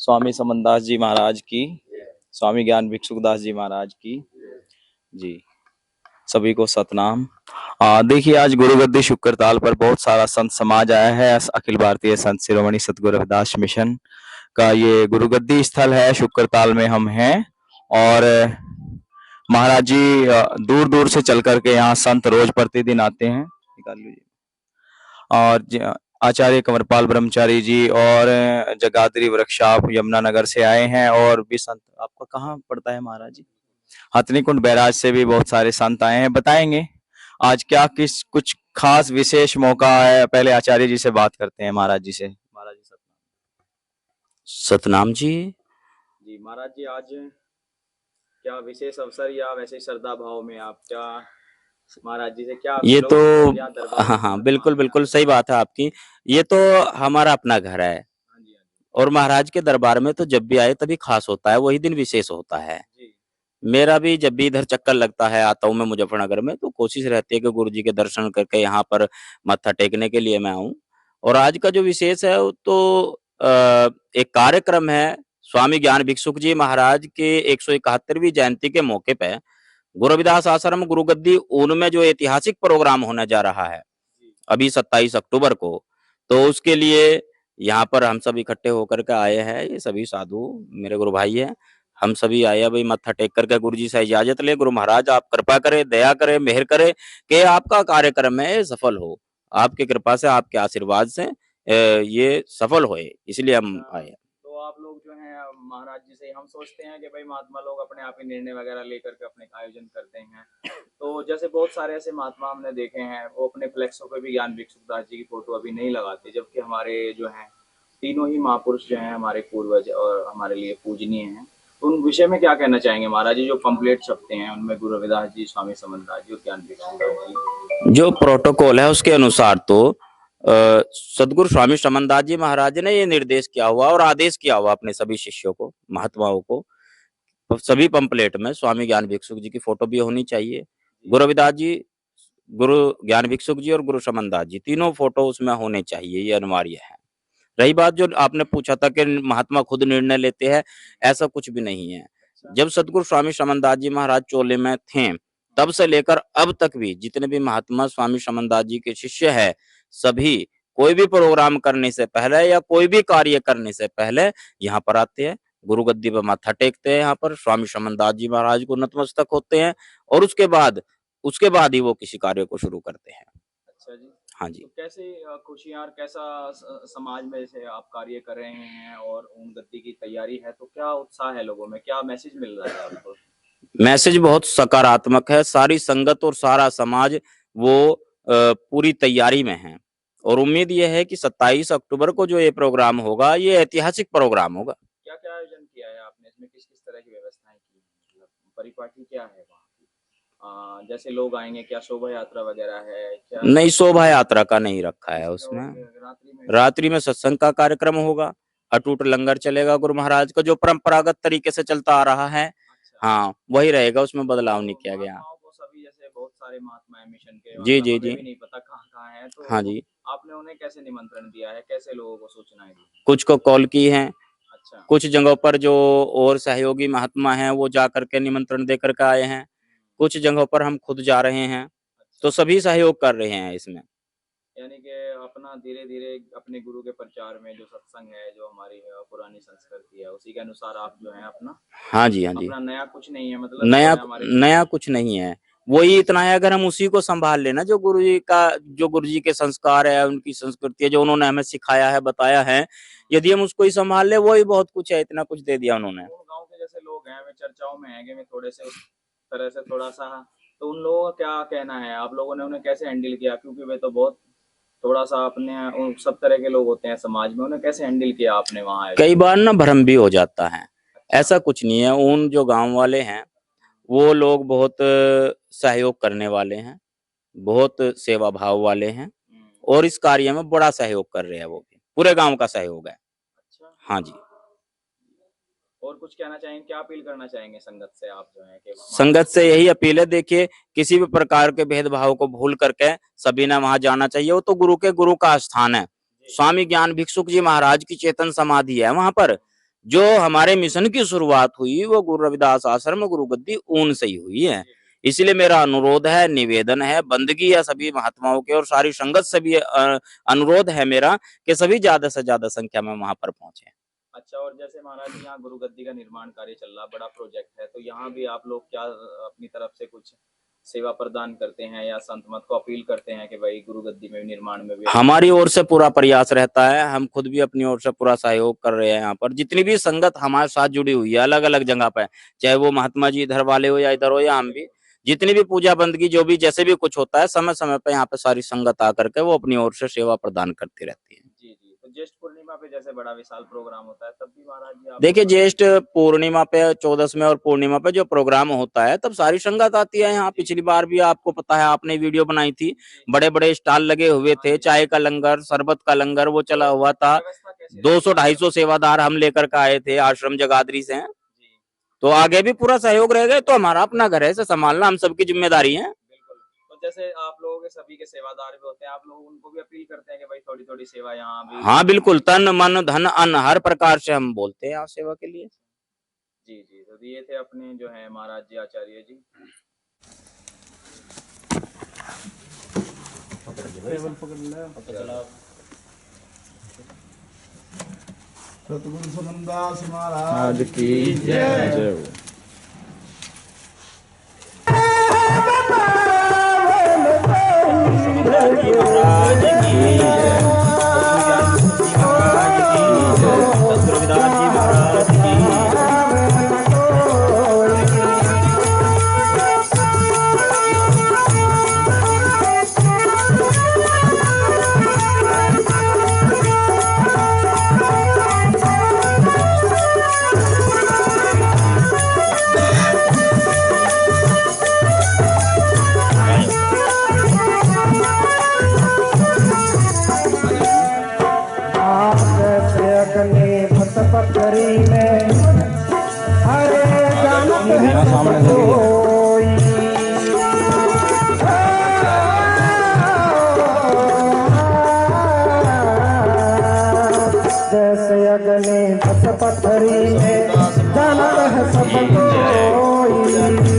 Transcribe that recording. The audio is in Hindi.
स्वामी समनदास जी महाराज की, स्वामी ज्ञान भिक्षुकदास जी महाराज की जी। सभी को सतनाम। देखिए, आज गुरु गद्दी शुक्र ताल पर बहुत सारा संत समाज आया है। अखिल भारतीय संत शिरोमणि सतगुरु रविदास मिशन का ये गुरु गद्दी स्थल है। शुक्र ताल में हम हैं और महाराज जी दूर दूर से चल करके यहाँ संत रोज प्रतिदिन आते हैं। निकाल लीजिए। और आचार्य कंवरपाल ब्रह्मचारी जी और जगाधरी वृक्षाप यमुनानगर से आए हैं। और भी संत, आपका कहाँ पड़ता है महाराज जी? हथनीकुंड बैराज से भी बहुत सारे संत आए हैं। बताएंगे आज क्या किस कुछ खास विशेष मौका है। पहले आचार्य जी से बात करते हैं, महाराज जी से। महाराज जी सतनाम जी। जी महाराज जी, आज क्या विशेष अवसर या वैसे श्रद्धा भाव में आप क्या महाराज जी से क्या ये तो हाँ, बिल्कुल बिल्कुल सही बात है आपकी। ये तो हमारा अपना घर है और महाराज के दरबार में तो जब भी आए तभी खास होता है, वही दिन विशेष होता है। मेरा भी जब भी इधर चक्कर लगता है, आता हूँ मैं मुजफ्फरनगर में, तो कोशिश रहती है कि गुरु जी के दर्शन करके यहाँ पर मत्था टेकने के लिए मैं आऊँ। और आज का जो विशेष है वो तो एक कार्यक्रम है स्वामी ज्ञान भिक्षुक जी महाराज के 171वीं जयंती के मौके पे गुरु रविदास आश्रम गुरु गद्दी उनमें जो ऐतिहासिक प्रोग्राम होने जा रहा है अभी 27 अक्टूबर को, तो उसके लिए यहाँ पर हम सब इकट्ठे होकर के आए हैं। ये सभी साधु मेरे गुरु भाई हैं, हम सभी आए हैं भाई मत्था टेक करके गुरु जी से इजाजत ले। गुरु महाराज आप कृपा करें, दया करें, मेहर करें कि आपका कार्यक्रम है सफल हो, आपकी कृपा से, आपके आशीर्वाद से ये सफल होए, इसलिए हम आए। तो आप लोग जो है महाराज जी से हम सोचते हैं कि भाई महात्मा लोग अपने आप ही निर्णय वगैरह लेकर के अपने आयोजन करते हैं। तो जैसे बहुत सारे ऐसे महात्मा हमने देखे हैं, वो अपने फ्लेक्सों पे भी ज्ञान भिक्षुकदास जी की फोटो अभी नहीं लगाते, जबकि हमारे जो हैं तीनों ही महापुरुष जो हैं हमारे पूर्वज और हमारे लिए पूजनीय हैं। तो उन विषय में क्या कहना चाहेंगे महाराज जी? जो पंपलेट छपते हैं उनमें गुरु रविदास जी, स्वामी समनदास जी और ज्ञान भिक्षुकदास जी, जो प्रोटोकॉल है उसके अनुसार तो सदगुरु स्वामी समनदास जी महाराज ने ये निर्देश किया हुआ और आदेश किया हुआ अपने सभी शिष्यों को, महात्माओं को, तो सभी पंपलेट में स्वामी ज्ञान भिक्षुक जी की फोटो भी होनी चाहिए। गुरु रविदास जी, गुरु ज्ञान भिक्षुक जी और गुरु समनदास जी तीनों फोटो उसमें होने चाहिए, ये अनिवार्य है। रही बात जो आपने पूछा था कि महात्मा खुद निर्णय लेते हैं, ऐसा कुछ भी नहीं है। जब सदगुरु स्वामी समनदास जी महाराज चोले में थे तब से लेकर अब तक भी जितने भी महात्मा स्वामी समनदास जी के शिष्य है, सभी कोई भी प्रोग्राम करने से पहले या कोई भी कार्य करने से पहले यहाँ पर आते हैं, गुरु गद्दी पर माथा टेकते हैं, यहाँ पर स्वामी समनदास जी महाराज को नतमस्तक होते हैं और उसके बाद ही वो किसी कार्य को शुरू करते हैं। अच्छा जी। हाँ जी। तो कैसे खुशियाँ और कैसा समाज में जैसे आप कार्य कर रहे हैं और ऊन गद्दी की तैयारी है, तो क्या उत्साह है लोगों में, क्या मैसेज मिल रहा है आपको? मैसेज बहुत सकारात्मक है। सारी संगत और सारा समाज वो पूरी तैयारी में है और उम्मीद ये है कि 27 अक्टूबर को जो ये प्रोग्राम होगा ये ऐतिहासिक प्रोग्राम होगा। क्या-क्या आयोजन किया है आपने? इसमें किस-किस तरह की व्यवस्थाएं की हैं? मतलब परिपाटी क्या है वहाँ की? जैसे लोग आएंगे, क्या शोभा यात्रा वगैरह है क्या? नहीं, शोभा यात्रा का नहीं रखा है उसमें। रात्रि में सत्संग का कार्यक्रम होगा, अटूट लंगर चलेगा गुरु महाराज का जो परंपरागत तरीके से चलता आ रहा है। हाँ, वही रहेगा, उसमें बदलाव नहीं किया गया। सभी जैसे बहुत सारे महात्मा है मिशन के, जी मतलब जी हमें जी। भी नहीं पता कहाँ-कहाँ है, तो हाँ जी। आपने उन्हें कैसे निमंत्रण दिया है? कैसे लोगों को सूचनाएं दी? कुछ को कॉल की है, अच्छा। कुछ जगहों पर जो और सहयोगी महात्मा हैं वो जा करके निमंत्रण दे करके आए हैं, कुछ जगहों पर हम खुद जा रहे हैं, तो सभी सहयोग कर रहे हैं इसमें। यानी कि अपना धीरे-धीरे अपने गुरु के प्रचार में जो सत्संग है, जो हमारी पुरानी संस्कृति है, उसी के अनुसार आप जो है अपना, हाँ जी, हाँ जी। अपना नया कुछ नहीं है, मतलब नया कुछ नहीं है, वही इतना है अगर हम उसी को संभाल लेना जो गुरु जी के संस्कार है, उनकी संस्कृति है, जो उन्होंने हमें सिखाया है, बताया है, यदि हम उसको ही संभाल ले वही बहुत कुछ है, इतना कुछ दे दिया उन्होंने। गाँव के जैसे लोग हैं, वे चर्चाओं में हैं, वे थोड़े से उस तरह से थोड़ा-सा, तो उन लोगों का क्या कहना है? आप लोगों ने उन्हें कैसे हैंडल किया? क्योंकि वे तो बहुत थोड़ा-सा अपने उन सब तरह के लोग होते हैं समाज में, उन्हें कैसे हैंडल किया आपने वहाँ? कई बार ना भ्रम भी हो जाता है, ऐसा कुछ नहीं है। उन जो गाँव वाले हैं, वो लोग बहुत सहयोग करने वाले हैं, बहुत सेवा भाव वाले हैं और इस कार्य में बड़ा सहयोग कर रहे हैं वो भी, पूरे गाँव का सहयोग है। अच्छा। हाँ जी। और कुछ कहना चाहेंगे, क्या अपील करना चाहेंगे संगत से आप जो है कि? संगत से यही अपील है, देखिए किसी भी प्रकार के भेदभाव को भूल करके सभी ने वहां जाना चाहिए। वो तो गुरु का स्थान है, स्वामी ज्ञान भिक्षुक जी महाराज की चेतन समाधि है वहां पर। जो हमारे मिशन की शुरुआत हुई वो गुरु रविदास आश्रम गुरु गद्दी ऊन से ही हुई है। इसलिए मेरा अनुरोध है, निवेदन है, बंदगी है सभी महात्माओं के और सारी संगत से भी अनुरोध है मेरा कि सभी ज्यादा से ज्यादा संख्या में वहां पर पहुंचे। अच्छा, और जैसे महाराज यहाँ गुरु गद्दी का निर्माण कार्य चल रहा, बड़ा प्रोजेक्ट है, तो यहाँ भी आप लोग क्या अपनी तरफ से कुछ सेवा प्रदान करते हैं या संत मत को अपील करते हैं कि भाई गुरु गद्दी में निर्माण में भी? हमारी ओर से पूरा प्रयास रहता है, हम खुद भी अपनी ओर से पूरा सहयोग कर रहे हैं। यहाँ पर जितनी भी संगत हमारे साथ जुड़ी हुई है अलग अलग जगह पे, चाहे वो महात्मा जी इधर वाले हो या इधर हो या हम भी, जितनी भी पूजा बंदगी जो भी जैसे भी कुछ होता है समय समय पे यहाँ पे सारी संगत आकर के वो अपनी ओर से सेवा प्रदान करती रहती है। जी जी, तो ज्येष्ठ पूर्णिमा पे जैसे बड़ा विशाल प्रोग्राम होता है तब भी महाराज जी देखिए ज्येष्ठ पूर्णिमा पे, 14 में और पूर्णिमा पे जो प्रोग्राम होता है तब सारी संगत आती है यहाँ। पिछली बार भी आपको पता है, आपने वीडियो बनाई थी, बड़े बड़े स्टॉल लगे हुए थे, चाय का लंगर, शरबत का लंगर वो चला हुआ था। 200-250 सेवादार हम लेकर के आए थे आश्रम जगाधरी से। तो आगे भी पूरा सहयोग रहेगा, तो हमारा अपना घर है, इसे संभालना हम सबकी जिम्मेदारी है। तो जैसे आप लोगों के सभी के सेवादार भी होते हैं, आप लोग उनको भी अपील करते हैं कि भाई थोड़ी थोड़ी सेवा यहाँ भी? हाँ बिल्कुल, तन मन धन अन्न हर प्रकार से हम बोलते हैं यहाँ सेवा के लिए। जी जी, तो ये थे अपने जो है महाराज जी आचार्य जी। सतगुरु सुनंदास महाराज की जय। पथरी में हरे जानत है सब कोई, जैसे अग्नि भस पथरी में जानत है सब कोई।